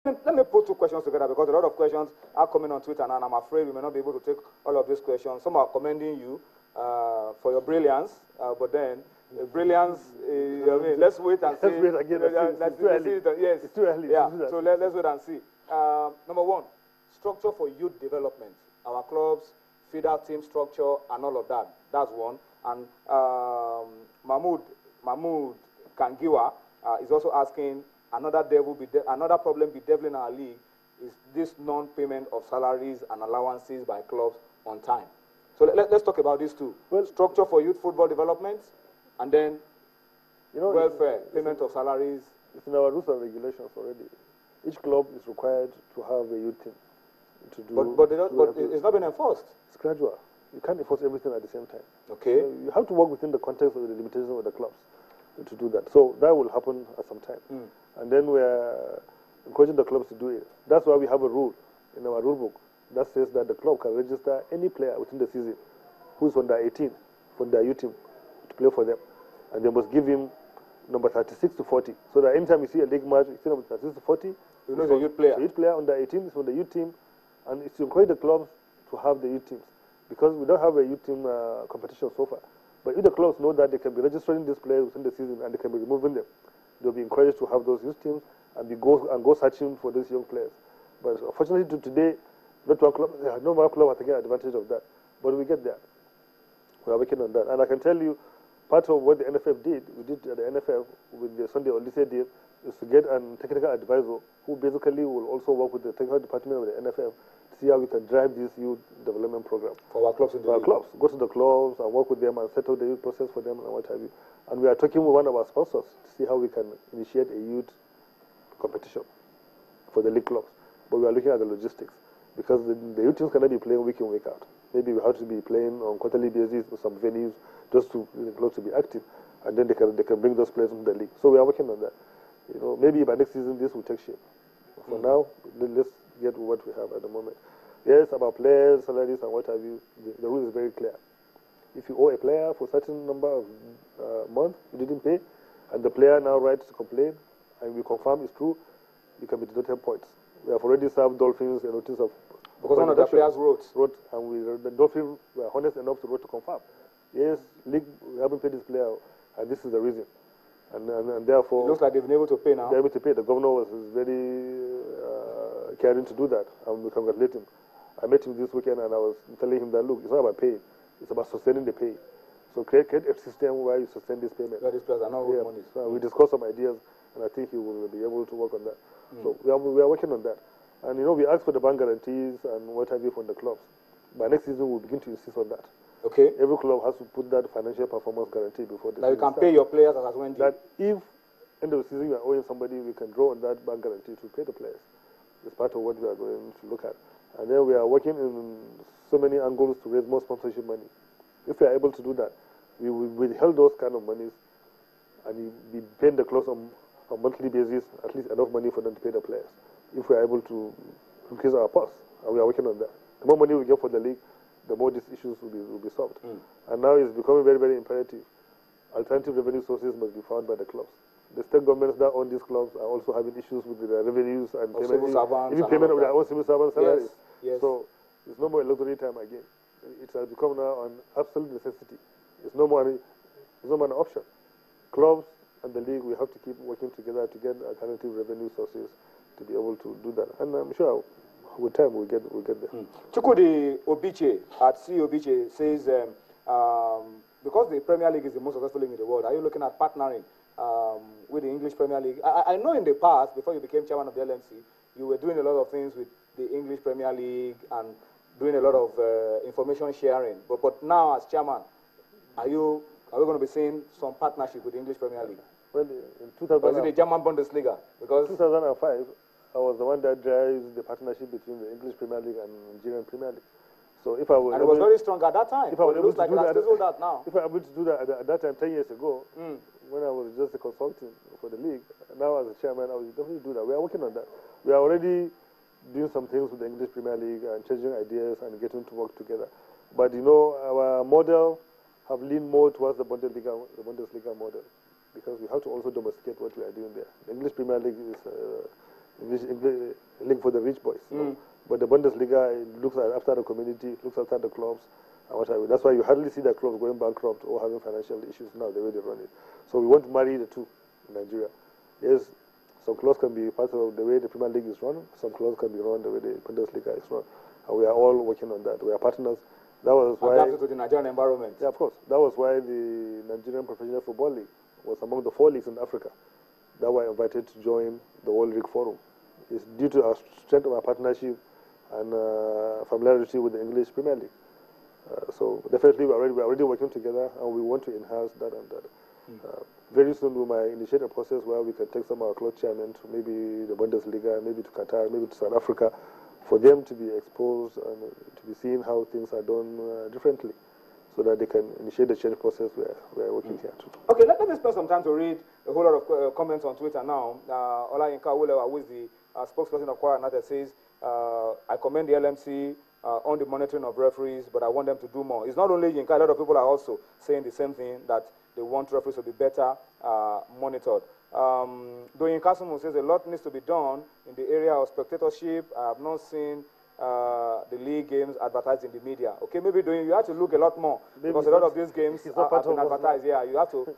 Let me put two questions together because a lot of questions are coming on Twitter, and I'm afraid we may not be able to take all of these questions. Some are commending you for your brilliance, but then brilliance, I mean, let's wait and see. Let's wait again. Yes, it's too early. Yeah, so let's wait and see. Number one, structure for youth development. Our clubs, feeder team structure, and all of that. That's one. And Mahmoud Kangiwa is also asking, another problem bedeviling our league is this non-payment of salaries and allowances by clubs on time. So let's talk about these two. Well, structure for youth football development, and then welfare, payment of salaries. It's in our rules and regulations already. Each club is required to have a youth team. To do, but it's not been enforced. It's gradual. You can't enforce everything at the same time. Okay. You have to work within the context of the limitations of the clubs to do that. So that will happen at some time. And then we're encouraging the clubs to do it. That's why we have a rule in our rule book that says that the club can register any player within the season who's under 18 from their youth team to play for them. And they must give him number 36 to 40. So that anytime you see a league match, you see number 36 to 40. You know the youth player. The youth player under 18 is from the youth team. And it's to encourage the clubs to have the youth teams. Because we don't have a youth team competition so far. But if the clubs know that they can be registering these players within the season and they can be removing them, they'll be encouraged to have those youth teams and go searching for these young players. But unfortunately today, not one club has taken advantage of that. But we get there. We are working on that. And I can tell you, part of what the NFF did, we did at the NFF with the Sunday Odyssey deal, is to get a technical advisor who basically will also work with the technical department of the NFF to see how we can drive this youth development program. For our clubs in the league. Clubs. Go to the clubs and work with them and set up the youth process for them and what have you. And we are talking with one of our sponsors to see how we can initiate a youth competition for the league clubs. But we are looking at the logistics because the youth teams cannot be playing week in, week out. Maybe we have to be playing on quarterly basis with some venues just to the clubs to be active, and then they can bring those players into the league. So we are working on that. Maybe by next season this will take shape. For now, let's get what we have at the moment. Yes, about players, salaries, and what have you. The rule is very clear. If you owe a player for a certain number of months, you didn't pay, and the player now writes to complain, and we confirm it's true, you can be deducted points. We have already served Dolphins a notice of. Because one of the players wrote, and the Dolphins were honest enough to write to confirm. Yes, league, we haven't paid this player, and this is the reason. And therefore, it looks like they've been able to pay now. They're able to pay. The governor was very caring to do that, and we congratulate him. I met him this weekend, and I was telling him that, look, it's not about pay, it's about sustaining the pay. So create a system where you sustain this payment. These players are not worth money. So we discussed some ideas, and I think he will be able to work on that. So we are working on that. And we ask for the bank guarantees and what have you from the clubs. By next season, we'll begin to insist on that. Okay. Every club has to put that financial performance guarantee before the season. You can pay your players as when that if end of the season you are owing somebody, we can draw on that bank guarantee to pay the players. It's part of what we are going to look at. And then we are working in so many angles to raise more sponsorship money. If we are able to do that, we will withhold those kind of monies and we pay the clubs on a monthly basis, at least enough money for them to pay the players. If we are able to increase our purse, and we are working on that. The more money we get for the league, the more these issues will be solved. And now it's becoming very, very imperative. Alternative revenue sources must be found by the clubs. The state governments that own these clubs are also having issues with the revenues and payment, even payment of their own civil servant salaries. Yes. So it's no more a luxury time again. It has become now an absolute necessity. It's no more an option. Clubs and the league, we have to keep working together to get alternative revenue sources to be able to do that. And I'm sure with time we'll get there. Chukwudi Obiche at C. Obiche says, because the Premier League is the most successful league in the world, are you looking at partnering with the English Premier League? I know in the past, before you became chairman of the LMC, you were doing a lot of things with the English Premier League and doing a lot of information sharing. But now as chairman, are we going to be seeing some partnership with the English Premier League? Well, in 2005, or is it the German Bundesliga? Because 2005, I was the one that drives the partnership between the English Premier League and Nigerian Premier League. So if I was, and it was very strong at that time. If I was able to do that now. If I was able to do that at that time, 10 years ago, when I was just a consultant for the league, now as a chairman, I would definitely do that. We are working on that. We are already doing some things with the English Premier League and changing ideas and getting to work together. But our model have leaned more towards the Bundesliga model, because we have to also domesticate what we are doing there. The English Premier League league for the rich boys. You know? But the Bundesliga looks after the community, looks after the clubs, and what have you. That's why you hardly see the clubs going bankrupt or having financial issues now, the way they run it. So we want to marry the two in Nigeria. Yes, some clubs can be part of the way the Premier League is run, some clubs can be run the way the Bundesliga is run. And we are all working on that. We are partners. That was why... Adapted to the Nigerian environment. Yeah, of course. That was why the Nigerian Professional Football League was among the 4 leagues in Africa that were invited to join the World League Forum. It's due to our strength of our partnership and familiarity with the English Premier League. So definitely we're already working together, and we want to enhance that and that. Very soon we might initiate a process where we can take some of our club chairmen to maybe the Bundesliga, maybe to Qatar, maybe to South Africa, for them to be exposed and to be seeing how things are done differently, so that they can initiate the change process we're working here too. Okay, let me spend some time to read a whole lot of comments on Twitter now. Olayinka Wulewa, who is the spokesperson of Kwara United, says, I commend the LMC on the monitoring of referees, but I want them to do more. It's not only Yinka, a lot of people are also saying the same thing, that they want referees to be better monitored. Doyin Kasumu says a lot needs to be done in the area of spectatorship. I have not seen the league games advertised in the media. Okay, maybe Doyin, you have to look a lot more, because a lot of these games have been advertised. Yeah, you have to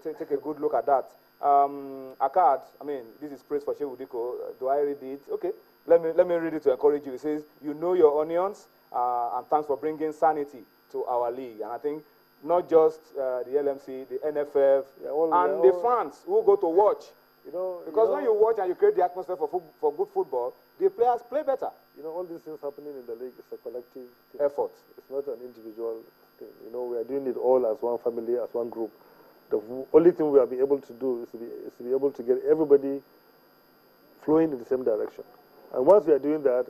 take a good look at that. Akkad, I mean, this is praise for Shehu Dikko. Do I read it? Okay, let me read it to encourage you. It says, you know your onions, and thanks for bringing sanity to our league. And I think not just the LMC, the NFF, and the fans who go to watch. Because when you watch and you create the atmosphere for good football, the players play better. All these things happening in the league is a collective thing. Effort. It's not an individual thing. We are doing it all as one family, as one group. The only thing we will be able to do is to be able to get everybody flowing in the same direction. And once we are doing that,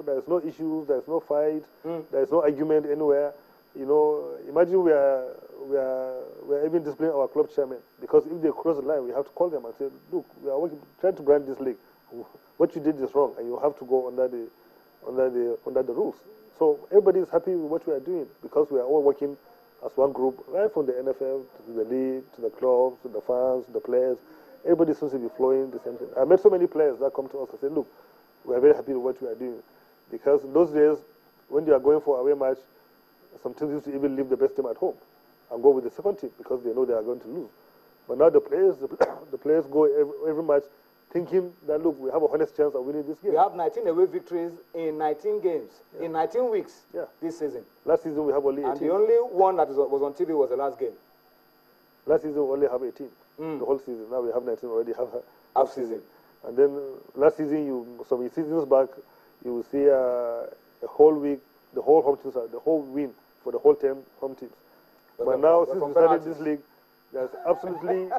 there's no issues, there's no fight, there's no argument anywhere. Imagine we are even displaying our club chairman, because if they cross the line, we have to call them and say, look, we are trying to brand this league. What you did is wrong, and you have to go under the rules. So everybody is happy with what we are doing, because we are all working as one group, right from the NFL to the league, to the clubs, to the fans, to the players. Everybody seems to be flowing the same thing. I met so many players that come to us and say, look, we are very happy with what we are doing. Because in those days, when you are going for away match, some teams used to even leave the best team at home and go with the second team because they know they are going to lose. But now the players go every match thinking that, look, we have a honest chance of winning this game. We have 19 away victories in 19 games, in 19 weeks this season. Last season we have only 18. And the only one that was on TV was the last game. Last season we only have 18, the whole season. Now we have 19, already have half season. And then last season, some seasons back, you will see a whole week, the whole home teams, the whole win for the whole 10 home teams. But now, since we started this league, there's absolutely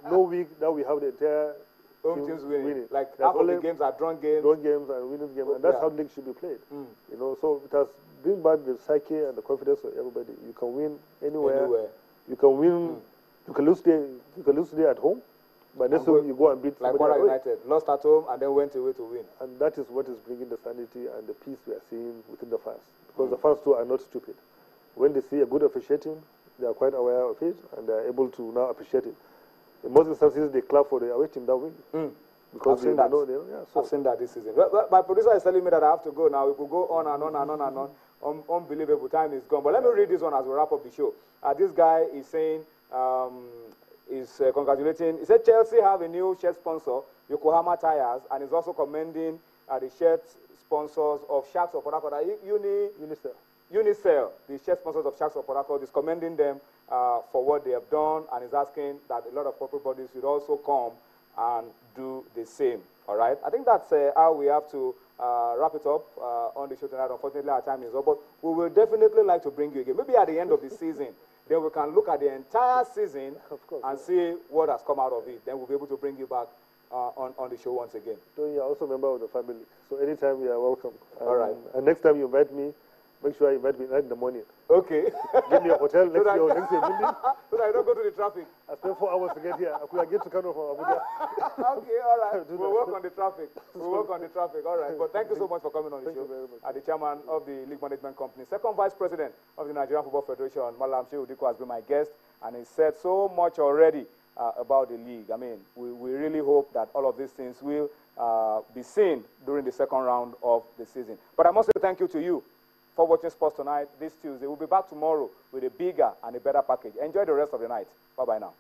no week that we have the entire home teams winning. Like half of the games are drawn games. Drawn games and winning games, and that's how the league should be played. So it has bring back the psyche and the confidence of everybody. You can win anywhere. You can win. You can lose today. You can lose today at home, but next week you go and beat like Kwara United, lost at home and then went away to win. And that is what is bringing the sanity and the peace we are seeing within the fans, because the fans too are not stupid. When they see a good officiating, they are quite aware of it, and they are able to now appreciate it. In most instances, they clap for the away team that win. Because I've seen that. I've seen that this season. But my producer is telling me that I have to go now. We could go on and on and on and on. Unbelievable. Time is gone. But let me read this one as we wrap up the show. This guy is saying, congratulating. He said Chelsea have a new shirt sponsor, Yokohama Tires, and is also commending the shirt sponsors of Sharks of Port Harcourt. Unicel, the shirt sponsors of Sharks of Port Harcourt, is commending them for what they have done, and is asking that a lot of corporate bodies should also come and do the same. All right? I think that's how we have to wrap it up on the show tonight. Unfortunately, our time is up, but we will definitely like to bring you again. Maybe at the end of the season, then we can look at the entire season and see what has come out of it. Then we'll be able to bring you back on the show once again. So you're also a member of the family, so anytime you are welcome. All right. And next time you invite me, make sure you invite me in the morning. Okay. Give me a hotel next to your building. So that I don't go to the traffic. I spent 4 hours to get here. I could get to Kano from Abuja. Okay, all right. We'll work on the traffic. We'll work on the traffic. All right. But thank you so much for coming on the show. Thank you very much. The chairman of the League Management Company, second vice president of the Nigerian Football Federation, Malam Shehu Dikko, has been my guest, and he said so much already about the league. I mean, we really hope that all of these things will be seen during the second round of the season. But I must say thank you to you for watching Sports Tonight this Tuesday. We'll be back tomorrow with a bigger and a better package. Enjoy the rest of the night. Bye-bye now.